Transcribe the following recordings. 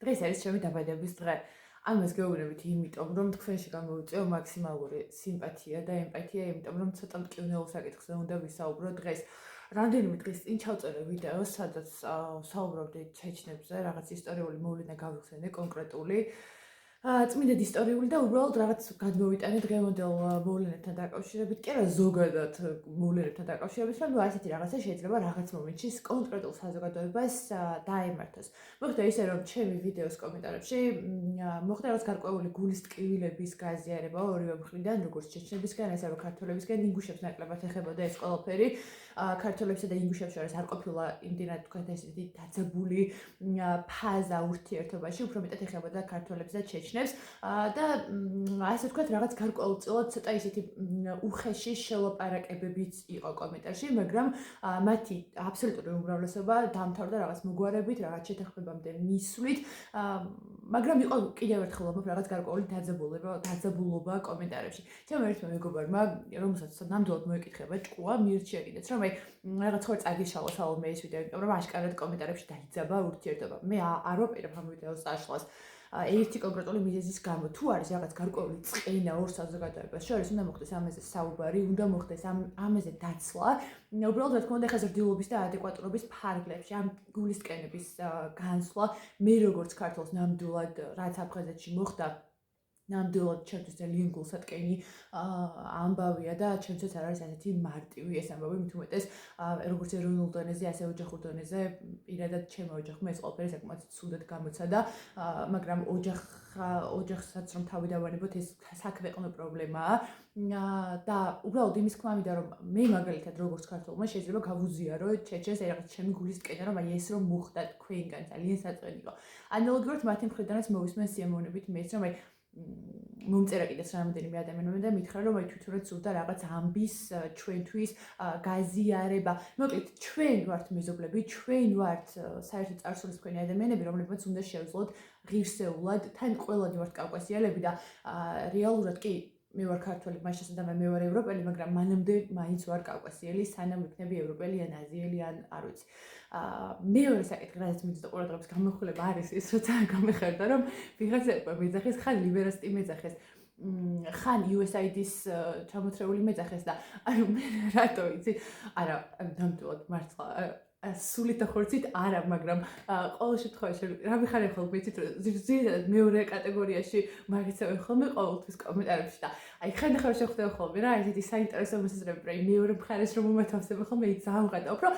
დღეს არის ჩემი დაბადების დღე. ამას გეუბნებით იმიტომ, რომ თქვენში გამოვიწვიო მაქსიმალური სიმპათია და ემპათია, იმიტომ რომ ცოტა მტკივნეულ საკითხზე უნდა ვისაუბრო დღეს. რამდენიმე დღის წინ ჩავწერე ვიდეო, სადაც საუბრობდი ჩეჩნებზე, რაღაც ისტორიული მოვლენა გავიხსენე კონკრეტული. წმინდად ისტორიული და უბრალოდ რაღაც გადმოვიტანე დღევანდელ მოვლენებთან დაკავშირებით, კი არა ზოგადად მოვლენებთან დაკავშირებით, რომ ასეთი რაღაცა შეიძლება რაღაც მომენტში კონკრეტულ საზოგადოებას დაემართოს. მოხდა ისე, რომ ჩემი ვიდეოს კომენტარებში მოხდა რაღაც გარკვეული გულის ტკივილების გაზიარება ორივე მხრიდან, როგორც ჩეჩნებისგან, ასევე ქართველებისგან, ინგუშებს ნაკლებად ეხებოდა ეს ყველაფერი. ქართველებსა და ინგუშებს შორის არ ყოფილა იმდენად თქვათ ესეთი დაძაბული ფაზა ურთიერთობაში, უფრო მეტად ეხებოდა ქართველებს და ჩეჩნებს და ასე ვთქვათ, რაღაც გარკვეულწილად ცოტა ისეთი უხეში შელაპარაკებებიც იყო კომენტარში, მაგრამ მათი აბსოლუტური უმრავლესობა დამთავრდა რაღაც მოგვარებით, რაღაც შეთანხმებამდე მისვლით, მაგრამ იყო კიდევ ერთხელ ვამბობ რაღაც გარკვეული დაძაბულობა კომენტარებში. ჩემ ერთმა მეგობარმა, რომელსაც ნამდვილად მოეკითხება ჭკუა, მირჩია კიდეც, რომ რაღაც ხო წაგიშალა სალომე ეს ვიდეო, იმიტომ რომ აშკარად კომენტარებში დაიძაბა ურთიერთობა. მე არ ვაპირებ ამ ვიდეოს წაშლას. ერთი კონკრეტული მიზეზის გამო, თუ არის რაღაც გარკვეული წყენა ორ საზოგადოებას შორის, უნდა მოხდეს ამაზე საუბარი, უნდა მოხდეს ამაზე დაცლა. უბრალოდ რა თქმა უნდა, ხა ზრდილობის და ადეკვატურობის ფარგლებში ამ გულისკენების განსვლა, მე როგორც ქართველს ნამდვილად რაც აფხაზეთში მოხდა, ნამდვილად ჩემთვის ძალიან გულსატკენი ამბავია და ჩემთვის არ არის ასეთი მარტივი ეს ამბავი, მით უმეტეს როგორც ეროვნულ დონეზე, ასე ოჯახურ დონეზე, პირადად ჩემო ოჯახმა ეს ყველაფერი საკმაოდ ცუდად გამოცადა, მაგრამ ოჯახსაც რომ თავი დავანებოთ, ეს საქვეყნო პრობლემაა და უბრალოდ იმის თქმა, რომ მე მაგალითად როგორც ქართველმა შეიძლება გავუზიარო ჩეჩენს რაღაც ჩემი გულისკენა, რომ აი ეს რომ მოხდა თქვენგან ძალიან საწყენი იყო. ანალოგიურად მათი მხრიდანაც მოვისმენ სიამოვნებით მეც, რომ აი მომწერა კიდეც რამდენიმე ადამიანმა და მითხრა, რომ აი თვითონაც სურდა რაღაც ამბის ჩვენთვის გაზიარება. მოკლედ, ჩვენ ვართ მეზობლები, ჩვენ ვართ საერთო წარსულისმხრივი ადამიანები, რომლებმაც უნდა შევძლოთ ღირსეულად, თან ყველანი ვართ კავკასიელები და რეალურად კი მე ვარ ქართველი, მას შესაძლოა მე ვარ ევროპელი, მაგრამ მანამდე მაინც ვარ კავკასიელი, სანამ ვიქნები ევროპელი ან აზიელი ან არ ვიცი. მეორე საკითხი, რაც მიწდა ყურადღების გამახვილება არის ის, როცა გამეხარდა, რომ ვიღაცა მეძახეს, ხან ლიბერასტი მეძახეს, ხან USAID-ის ჩამოთრეული მეძახეს და ანუ მე რატო იცი? არა, ნამდვილად მართლა სულით და ხორცით არა, მაგრამ ყოველ შემთხვევაში რა ვიხარ ახლა ვიცით, ზირზირად მეორე კატეგორიაში მაგიცავენ ხოლმე ყოველთვის კომენტარებში და აი ხანდახან შეხვდება ხოლმე რა, ესეთი საინტერესო მოსაზრებები, რა მეორე მხარეს რომ უმათავსებენ ხოლმე, აი ძალიან ვღადაობ, რომ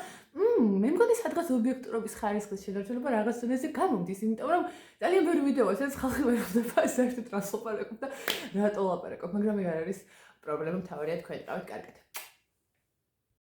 მე მგონი სადღაც ობიექტურობის ხარისხის შედარება რაღაც დონეზე გამომდის, იმიტომ რომ ძალიან ბევრი ვიდეოა, სადაც ხალხი ვერახდება საერთოდ რას ლაპარაკობ და რატო ლაპარაკობ, მაგრამ ეგ არ არის პრობლემა, მთავარია თქვენ იყავით კარგად.